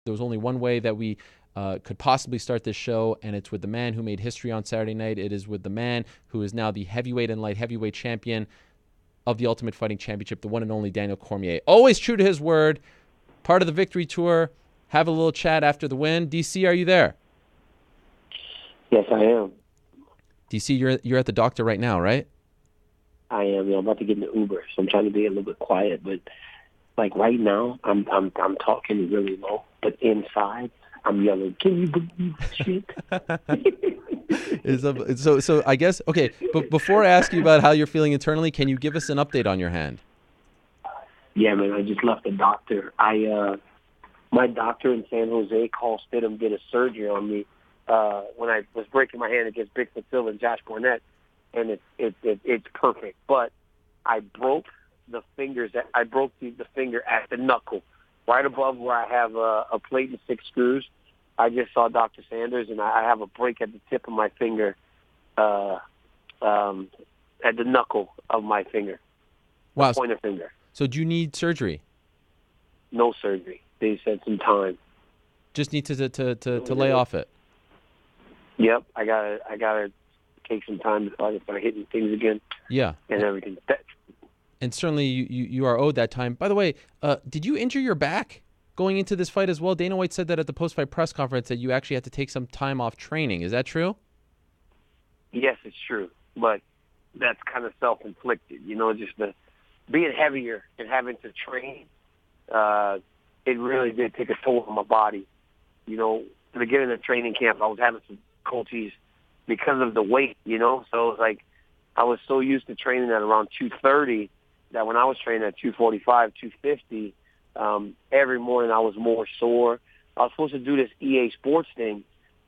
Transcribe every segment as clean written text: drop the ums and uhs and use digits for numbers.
There was only one way that we could possibly start this show, and it's with the man who made history on Saturday night. It is with the man who is now the heavyweight and light heavyweight champion of the Ultimate Fighting Championship, the one and only Daniel Cormier. Always true to his word, part of the victory tour. Have a little chat after the win. DC, are you there? Yes, I am. DC, you're at the doctor right now, right? I am. I'm about to get in the Uber, so I'm trying to be a little bit quiet. But like right now, I'm talking really low, but inside I'm yelling, "Can you believe shit?" So I guess, okay, but before I ask you about how you're feeling internally, can you give us an update on your hand? Yeah, man. I just left the doctor. My doctor in San Jose, Carl Stidham, did a surgery on me when I was breaking my hand against Bigfoot Silva and Josh Barnett, and it's perfect. But I broke the fingers. I broke the finger at the knuckle, right above where I have a plate and 6 screws. I just saw Dr. Sanders, and I have a break at the tip of my finger, at the knuckle of my finger, the Wow. pointer finger. So do you need surgery? No surgery. They said some time. Just need to lay off it. Yep, I gotta take some time before I can start hitting things again. Yeah. And everything. And certainly you are owed that time. By the way, did you injure your back going into this fight as well? Dana White said that at the post-fight press conference that you actually had to take some time off training. Is that true? Yes, it's true, but that's kind of self-inflicted. Just being heavier and having to train. It really did take a toll on my body. At the beginning of training camp, I was having some difficulties because of the weight. So it was like I was so used to training at around 230 that when I was training at 245, 250, every morning I was more sore. I was supposed to do this EA Sports thing,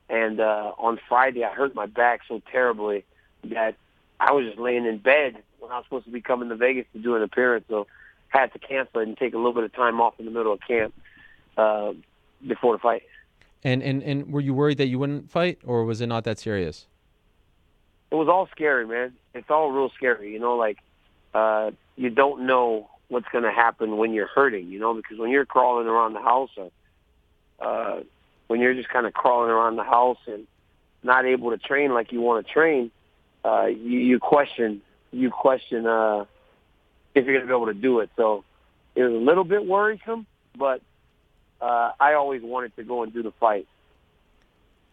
and on Friday I hurt my back so terribly that I was just laying in bed when I was supposed to be coming to Vegas to do an appearance. So I had to cancel it and take a little bit of time off in the middle of camp before the fight. And were you worried that you wouldn't fight, or was it not that serious? It was all scary, man. It's all real scary. You don't know what's going to happen when you're hurting, because when you're crawling around the house or when you're just kind of crawling around the house and not able to train like you want to train, you question if you're going to be able to do it. So it was a little bit worrisome, but I always wanted to go and do the fight.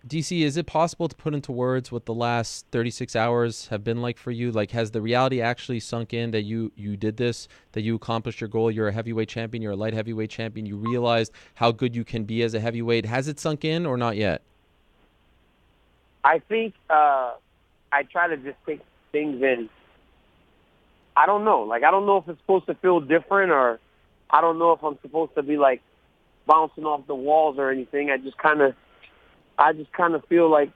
DC, is it possible to put into words what the last 36 hours have been like for you? Like, has the reality actually sunk in that you did this, that you accomplished your goal? You're a heavyweight champion. You're a light heavyweight champion. You realized how good you can be as a heavyweight. Has it sunk in or not yet? I think I try to just take things in. I don't know. I don't know if it's supposed to feel different, or I don't know if I'm supposed to be bouncing off the walls or anything. I just kind of feel like,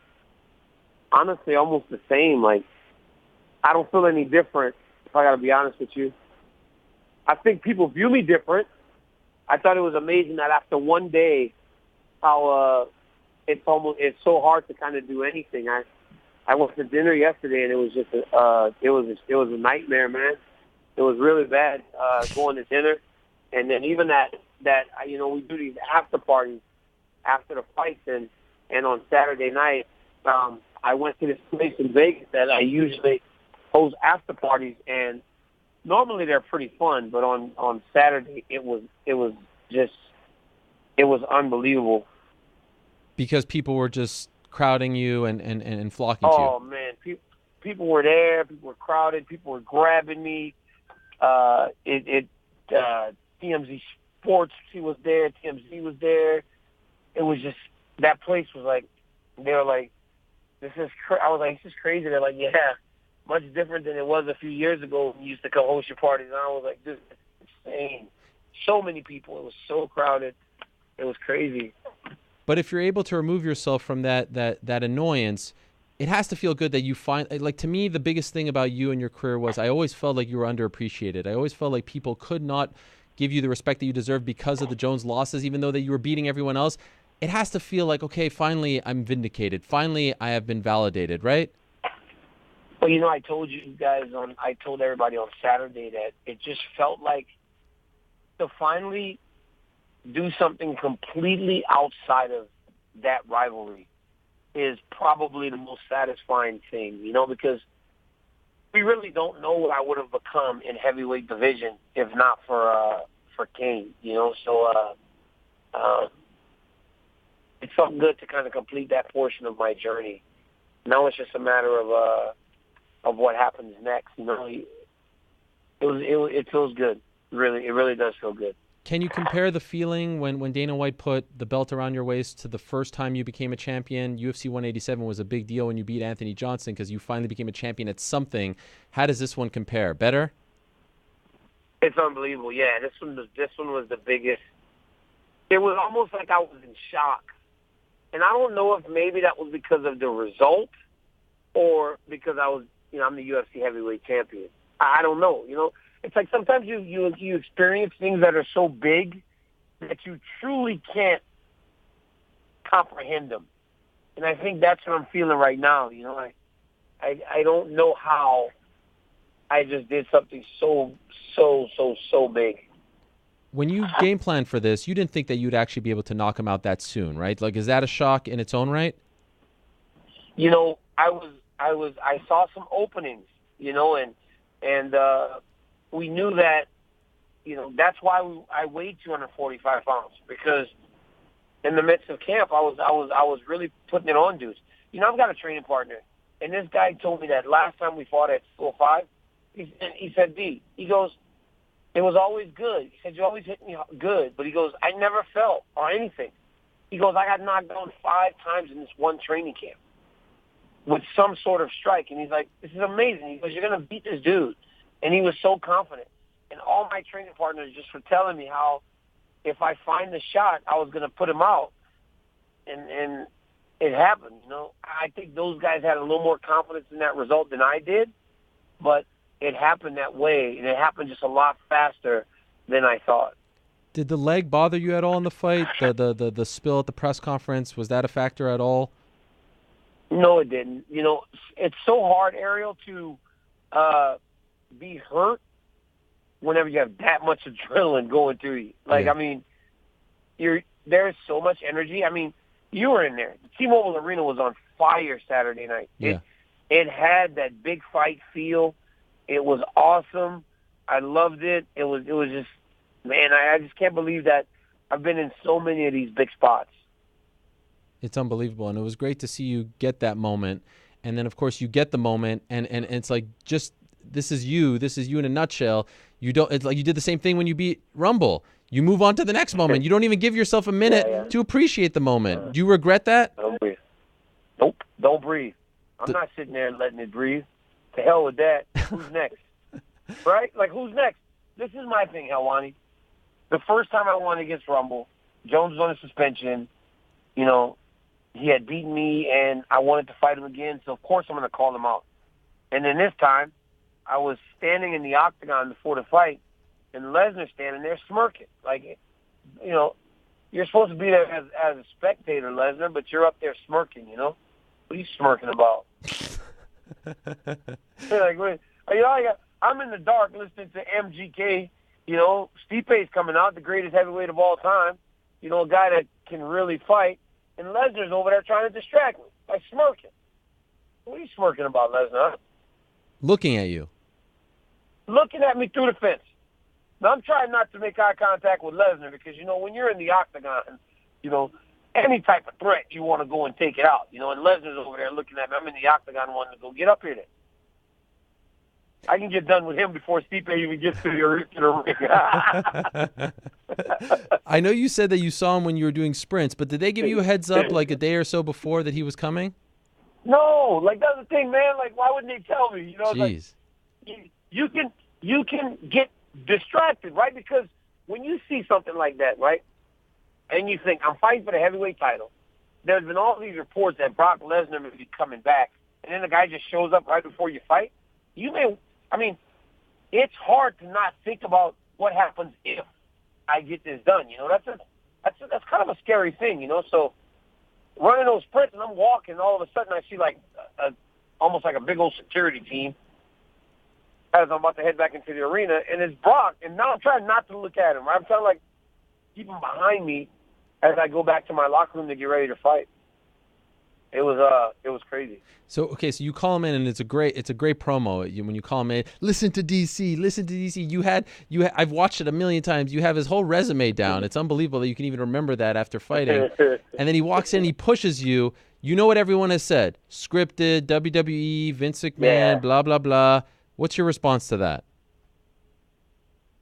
honestly, almost the same. I don't feel any different, if I got to be honest with you. I think people view me different. I thought it was amazing that after one day, how it's so hard to kind of do anything. I went to dinner yesterday, and it was just it was a nightmare, man. It was really bad going to dinner, and then even that we do these after parties after the fights, and on Saturday night I went to this place in Vegas that I usually host after parties, and normally they're pretty fun, but on Saturday it was unbelievable. Because people were just crowding you and flocking to you. Oh man, people were there. People were crowded. People were grabbing me. TMZ Sports, he was there. TMZ was there. It was just, that place was they were like, I was like, this is crazy. They're like, yeah, much different than it was a few years ago when you used to come host your parties. And I was like, this is insane. So many people. It was so crowded. It was crazy. But if you're able to remove yourself from that annoyance, it has to feel good that you find, to me, the biggest thing about you and your career was I always felt like you were underappreciated. I always felt like people could not give you the respect that you deserve because of the Jones losses, even though that you were beating everyone else. It has to feel like, okay, finally I'm vindicated. Finally I have been validated, right? Well, I told you guys I told everybody on Saturday that it just felt like to finally do something completely outside of that rivalry is probably the most satisfying thing, because we really don't know what I would have become in heavyweight division if not for Kane, So it felt good to kind of complete that portion of my journey. Now it's just a matter of what happens next. It feels good. It really does feel good. Can you compare the feeling when Dana White put the belt around your waist to the first time you became a champion? UFC 187 was a big deal when you beat Anthony Johnson because you finally became a champion at something. How does this one compare? Better? It's unbelievable. Yeah, this one was the biggest. It was almost like I was in shock. And I don't know if maybe that was because of the result or because I was, I'm the UFC heavyweight champion. I don't know, It's like sometimes you experience things that are so big that you truly can't comprehend them. And I think that's what I'm feeling right now, I don't know how I just did something so big. When you game planned for this, you didn't think that you'd actually be able to knock him out that soon, right? Like, is that a shock in its own right? I saw some openings, and we knew that, that's why I weighed 245 pounds, because in the midst of camp, I was really putting it on dudes. I've got a training partner, and this guy told me that last time we fought at 205, he said, D, he goes, it was always good. He said, you always hit me good. But he goes, I never felt or anything. He goes, I got knocked down 5 times in this one training camp with some sort of strike. And he's like, this is amazing. He goes, you're going to beat this dude. And he was so confident. And all my training partners just were telling me how if I find the shot, I was going to put him out. And it happened, I think those guys had a little more confidence in that result than I did. But it happened that way, and it happened just a lot faster than I thought. Did the leg bother you at all in the fight? The spill at the press conference, was that a factor at all? No, it didn't. It's so hard, Ariel, to be hurt whenever you have that much adrenaline going through you. Like, yeah. There's so much energy. You were in there. The T-Mobile Arena was on fire Saturday night. Yeah. It had that big fight feel. It was awesome. I loved it. It was just, man, I just can't believe that I've been in so many of these big spots. It's unbelievable, and it was great to see you get that moment. And then, of course, you get the moment, and it's like, just, this is you in a nutshell. It's like you did the same thing when you beat Rumble. You move on to the next moment. You don't even give yourself a minute to appreciate the moment. Do you regret that? Don't breathe. Nope, don't breathe. I'm not sitting there letting it breathe. To hell with that. Who's next? Right? Like, who's next? This is my thing, Helwani. The first time I won against Rumble, Jones was on a suspension. He had beaten me, and I wanted to fight him again, so of course I'm going to call him out. And then this time, I was standing in the octagon before the fight, and Lesnar standing there smirking. Like, you're supposed to be there as a spectator, Lesnar, but you're up there smirking, What are you smirking about? I'm in the dark listening to MGK. Stipe's coming out, the greatest heavyweight of all time. A guy that can really fight. And Lesnar's over there trying to distract me by smirking. What are you smirking about, Lesnar? Looking at you. Looking at me through the fence. Now, I'm trying not to make eye contact with Lesnar because, when you're in the octagon, any type of threat, you want to go and take it out. And Lesnar's over there looking at me. I'm in the octagon wanting to go, get up here then. I can get done with him before Stipe even gets to the ring. I know you said that you saw him when you were doing sprints, but did they give you a heads up like a day or so before that he was coming? No, that's the thing, man. Like, why wouldn't they tell me? Jeez. Like, you can get distracted, right? Because when you see something like that, right, and you think, I'm fighting for the heavyweight title, there's been all these reports that Brock Lesnar may be coming back, and then the guy just shows up right before you fight. It's hard to not think about what happens if I get this done. That's kind of a scary thing. So running those sprints and I'm walking, all of a sudden I see like almost like a big old security team as I'm about to head back into the arena, and it's Brock. And now I'm trying not to look at him. Right? I'm trying to keep them behind me as I go back to my locker room to get ready to fight. It was crazy. So okay, so you call him in, and it's a great promo. When you call him in, listen to DC. I've watched it a million times. You have his whole resume down. It's unbelievable that you can even remember that after fighting. And then he walks in, he pushes you. You know what everyone has said: scripted, WWE, Vince McMahon, blah blah blah. What's your response to that?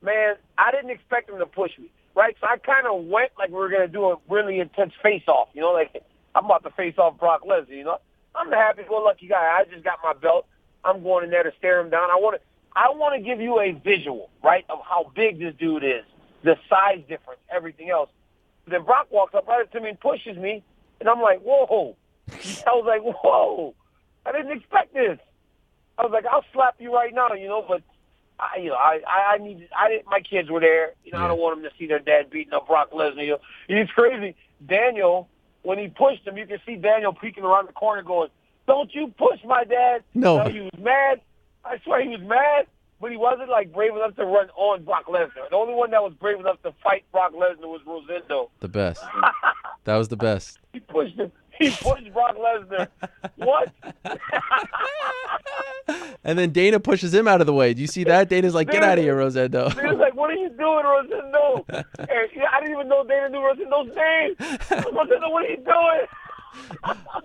Man, I didn't expect him to push me, right? So I kind of went like we were gonna do a really intense face-off, like I'm about to face off Brock Lesnar, I'm the happy-go-lucky guy. I just got my belt. I'm going in there to stare him down. I want to give you a visual, right, of how big this dude is, the size difference, everything else. Then Brock walks up right up to me and pushes me, and I'm like, whoa. I was like, whoa. I didn't expect this. I was like, I'll slap you right now, but my kids were there. I don't want them to see their dad beating up Brock Lesnar. It's crazy. Daniel, when he pushed him, you can see Daniel peeking around the corner going, don't you push my dad. No. He was mad. I swear he was mad, but he wasn't, brave enough to run on Brock Lesnar. The only one that was brave enough to fight Brock Lesnar was Rosendo. The best. That was the best. He pushed him. He pushed Brock Lesnar. What? And then Dana pushes him out of the way. Do you see that? Dana's like, get out of here, Rosendo. Dana's like, what are you doing, Rosendo? I didn't even know Dana knew Rosendo's name. Rosendo, what are you doing?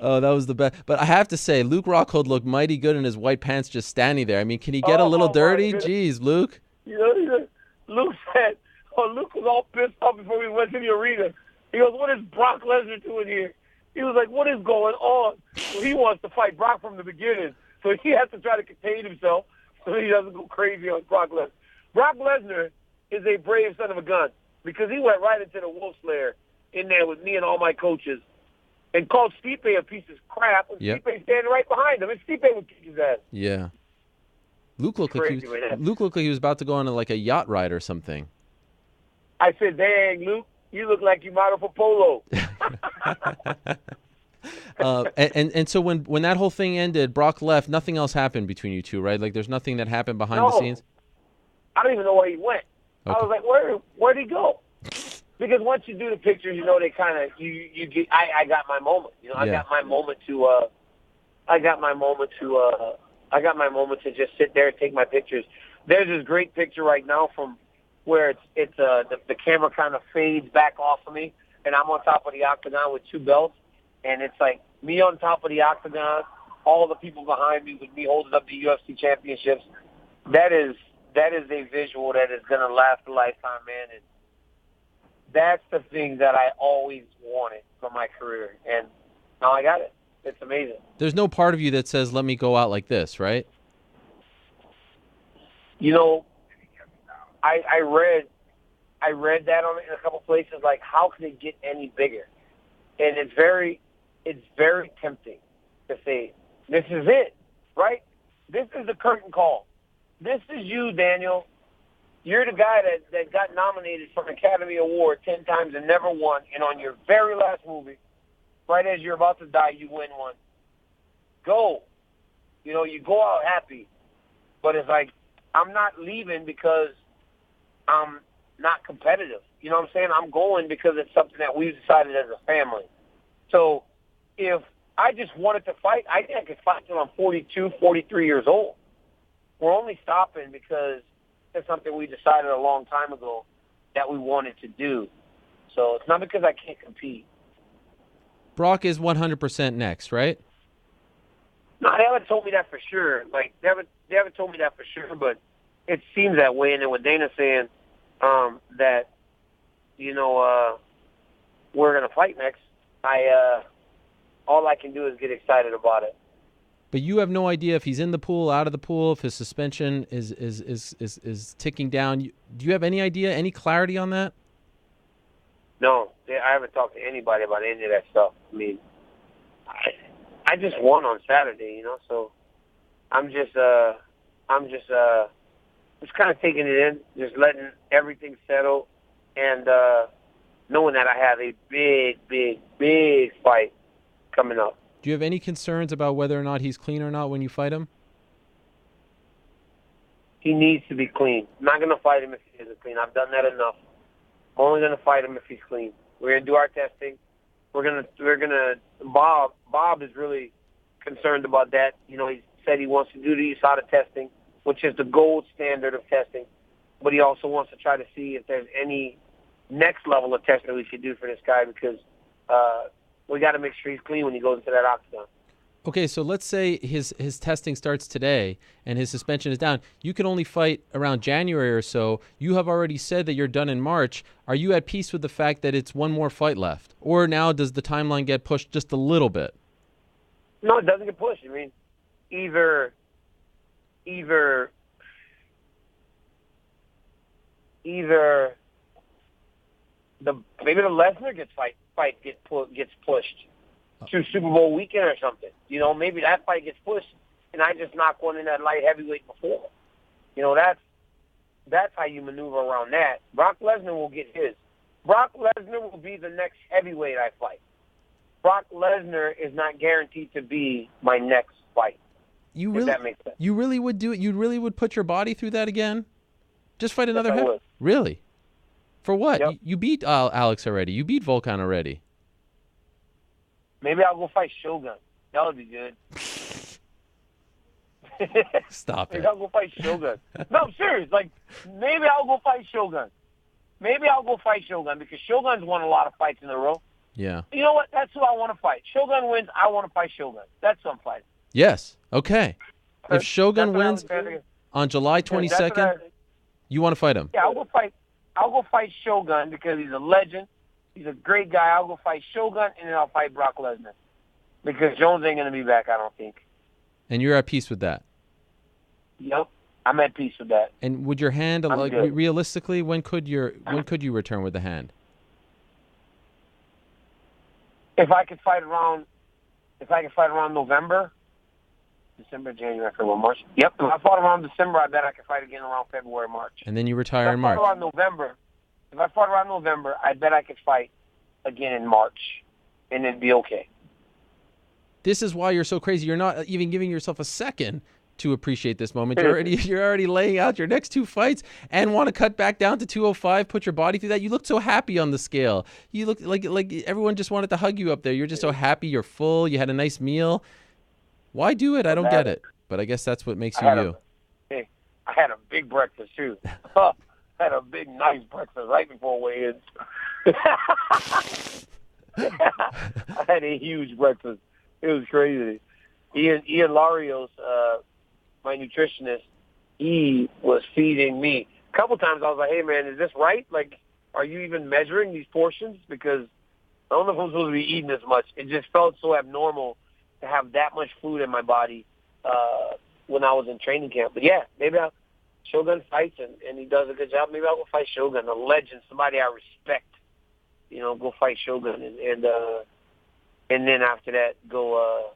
Oh, that was the best. But I have to say, Luke Rockhold looked mighty good in his white pants just standing there. I mean, can he get a little dirty? Jeez, Luke. Luke said, Luke was all pissed off before we went to the arena. He goes, what is Brock Lesnar doing here? He was like, what is going on? So he wants to fight Brock from the beginning. So he has to try to contain himself so he doesn't go crazy on Brock Lesnar. Brock Lesnar is a brave son of a gun because he went right into the wolf slayer in there with me and all my coaches and called Stipe a piece of crap, and Stipe standing right behind him, and Stipe would kick his ass. Yeah. Luke looked like he was about to go on a yacht ride or something. I said, dang, Luke, you look like you model for Polo. And so when that whole thing ended, Brock left, nothing else happened between you two, right? There's nothing that happened behind the scenes? I don't even know where he went. Okay. I was like, where'd he go? Because once you do the pictures, they kind of, you get, I got my moment. I got my moment to just sit there and take my pictures. There's this great picture right now from where the camera kind of fades back off of me, and I'm on top of the octagon with two belts, and it's like me on top of the octagon, all the people behind me with me holding up the UFC championships. That is a visual that is going to last a lifetime, man. And that's the thing that I always wanted for my career, and now I got it. It's amazing. There's no part of you that says, let me go out like this, right? I read that in a couple places, like, how can it get any bigger? And it's very tempting to say, this is it, right? This is the curtain call. This is you, Daniel. You're the guy that got nominated for an Academy Award 10 times and never won. And on your very last movie, right as you're about to die, you win one. Go. You go out happy. But it's like, I'm not leaving because I'm not competitive. You know what I'm saying? I'm going because it's something that we've decided as a family. So if I just wanted to fight, I think I could fight till I'm 42, 43 years old. We're only stopping because it's something we decided a long time ago that we wanted to do. So it's not because I can't compete. Brock is 100% next, right? No, they haven't told me that for sure. They haven't told me that for sure, but it seems that way. And then with Dana saying that, we're going to fight next, all I can do is get excited about it. But you have no idea if he's in the pool, out of the pool, if his suspension is ticking down. Do you have any idea, any clarity on that? No, I haven't talked to anybody about any of that stuff. I mean, I just won on Saturday, so I'm just kind of taking it in, just letting everything settle, and knowing that I have a big, big, big fight coming up. Do you have any concerns about whether or not he's clean or not when you fight him? He needs to be clean. I'm not going to fight him if he isn't clean. I've done that enough. I'm only going to fight him if he's clean. We're going to do our testing. Bob is really concerned about that. You know, he said he wants to do the USADA testing, which is the gold standard of testing. But he also wants to try to see if there's any next level of testing we should do for this guy because we got to make sure he's clean when he goes into that octagon. Okay, so let's say his testing starts today and his suspension is down. You can only fight around January or so. You have already said that you're done in March. Are you at peace with the fact that it's one more fight left? Or now does the timeline get pushed just a little bit? No, it doesn't get pushed. I mean, either maybe the Lesnar fight gets pushed to Super Bowl weekend or something. You know, maybe that fight gets pushed, and I just knock one in that light heavyweight before. You know, that's how you maneuver around that. Brock Lesnar will get his. Brock Lesnar will be the next heavyweight I fight. Brock Lesnar is not guaranteed to be my next fight. If that makes sense. You really would do it? You really would put your body through that again? Just fight another heavyweight? Really? For what? Yep. You beat Alex already. You beat Volkan already. Maybe I'll go fight Shogun. That would be good. Stop it. Maybe I'll go fight Shogun. No, I'm serious. Like, maybe I'll go fight Shogun. Maybe I'll go fight Shogun because Shogun's won a lot of fights in a row. Yeah. You know what? That's who I want to fight. Shogun wins. I want to fight Shogun. That's who I'm fighting. Yes. Okay. If Shogun wins on July 22nd, you want to fight him? Yeah, I'll go fight Shogun because he's a legend. He's a great guy. I'll go fight Shogun, and then I'll fight Brock Lesnar. Because Jones ain't going to be back, I don't think. And you're at peace with that? Yep. I'm at peace with that. And would your hand, like, realistically, when could you return with the hand? If I could fight around November, December, January, February, March. Yep. If I fought around December, I bet I could fight again around February, March. And then you retire in March. If I fought around November, I bet I could fight again in March, and it'd be okay. This is why you're so crazy. You're not even giving yourself a second to appreciate this moment. You're already laying out your next two fights and want to cut back down to 205, put your body through that. You look so happy on the scale. You look like everyone just wanted to hug you up there. You're just so happy. You're full. You had a nice meal. Why do it? I don't get it. But I guess that's what makes you you. I had a big breakfast, too. Had a big, nice breakfast right before weigh-ins. I had a huge breakfast. It was crazy. Ian Larios, my nutritionist, he was feeding me. A couple times I was like, hey, man, is this right? Like, are you even measuring these portions? Because I don't know if I'm supposed to be eating this much. It just felt so abnormal to have that much food in my body when I was in training camp. But, yeah, maybe Shogun fights, and he does a good job. Maybe I'll go fight Shogun, a legend, somebody I respect. You know, go fight Shogun, and then after that, go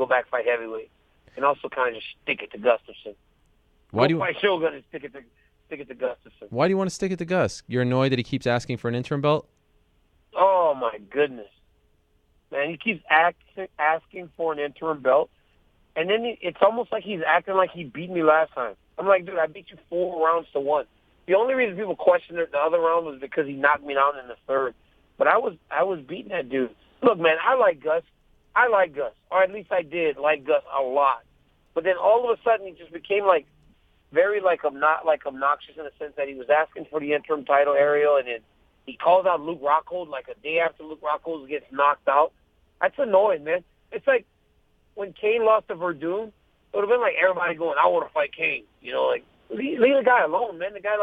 back fight heavyweight, and also kind of just stick it to Gustafsson. Fight Shogun and stick it to Gustafsson. Why do you want to stick it to Gus? You're annoyed that he keeps asking for an interim belt? Oh my goodness, man! He keeps asking for an interim belt, and then it's almost like he's acting like he beat me last time. I'm like, dude, I beat you 4 rounds to 1. The only reason people questioned the other round was because he knocked me down in the third. But I was beating that dude. Look, man, I like Gus. Or at least I did like Gus a lot. But then all of a sudden he just became very obnoxious in the sense that he was asking for the interim title, Ariel, and then he calls out Luke Rockhold like a day after Luke Rockhold gets knocked out. That's annoying, man. It's like when Kane lost to Verdun, it would have been like everybody going, I want to fight Kane. You know, like, leave the guy alone, man. The guy,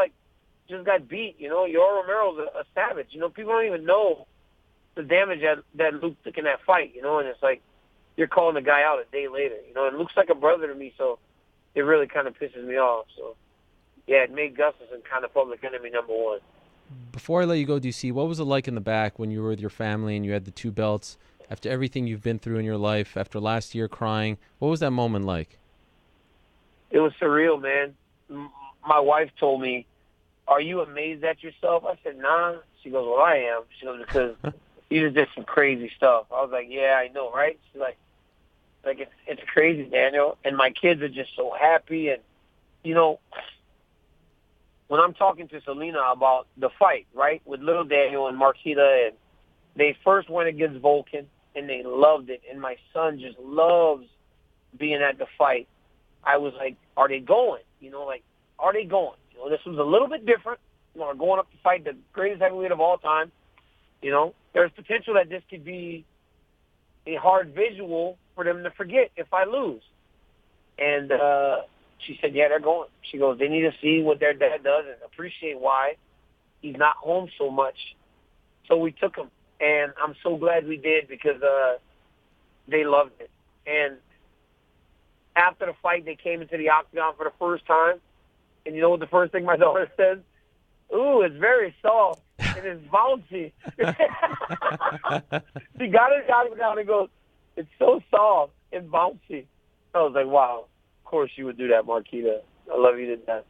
just got beat. You know, Yoel Romero's a savage. You know, people don't even know the damage that Luke took in that fight, you know, and it's like you're calling the guy out a day later. You know, and Luke's like a brother to me, so it really kind of pisses me off. So, yeah, it made Gustafsson kind of public enemy number 1. Before I let you go, DC, what was it like in the back when you were with your family and you had the 2 belts? After everything you've been through in your life, after last year crying, what was that moment like? It was surreal, man. My wife told me, are you amazed at yourself? I said, nah. She goes, well, I am. She goes, because you just did some crazy stuff. I was like, yeah, I know, right? She's like it's crazy, Daniel. And my kids are just so happy. And, you know, when I'm talking to Selena about the fight, right, with little Daniel and Marquita, and they first went against Vulcan, and they loved it, and my son just loves being at the fight. I was like, are they going? Are they going? This was a little bit different. We're going up to fight the greatest heavyweight of all time. There's potential that this could be a hard visual for them to forget if I lose. And she said, yeah, they're going. She goes, they need to see what their dad does and appreciate why he's not home so much. So we took him, and I'm so glad we did because they loved it. And after the fight, they came into the octagon for the first time. And you know what the first thing my daughter says? Ooh, it's very soft and it's bouncy. She got it down and goes, it's so soft and bouncy. I was like, wow, of course you would do that, Marquita. I love you to death.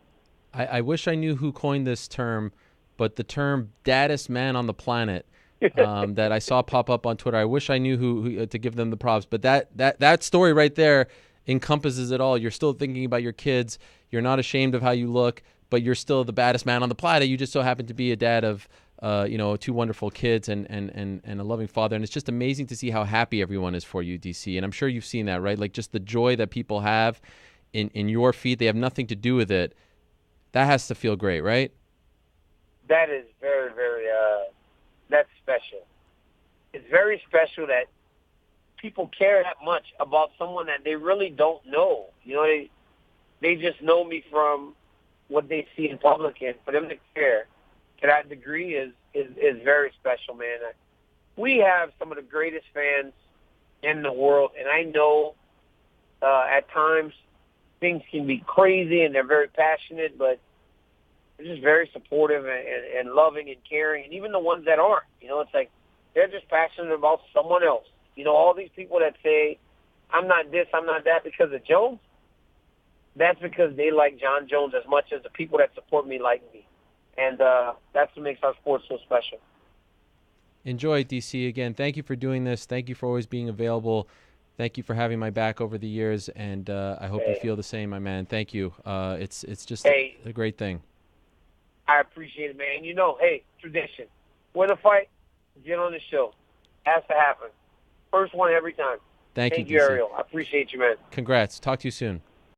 I wish I knew who coined this term, but the term "daddest man on the planet" that I saw pop up on Twitter. I wish I knew who to give them the props. But that story right there encompasses it all. You're still thinking about your kids. You're not ashamed of how you look, but you're still the baddest man on the planet. You just so happen to be a dad of, two wonderful kids and a loving father. And it's just amazing to see how happy everyone is for you, DC. And I'm sure you've seen that, right? Like just the joy that people have in your feet. They have nothing to do with it. That has to feel great, right? That is very, very, that's special. It's very special that people care that much about someone that they really don't know. They just know me from what they see in public, and for them to care to that degree is very special, man. We have some of the greatest fans in the world, and I know at times things can be crazy and they're very passionate, but they're just very supportive and loving and caring. And even the ones that aren't, it's like they're just passionate about someone else. All these people that say, I'm not this, I'm not that because of Jones, that's because they like John Jones as much as the people that support me like me. And that's what makes our sport so special. Enjoy, DC. Again, thank you for doing this. Thank you for always being available. Thank you for having my back over the years, and I hope you feel the same, my man. Thank you. It's just a great thing. I appreciate it, man. Tradition. Win a fight, get on the show. Has to happen. First one every time. Thank you, DC. Ariel. I appreciate you, man. Congrats. Talk to you soon.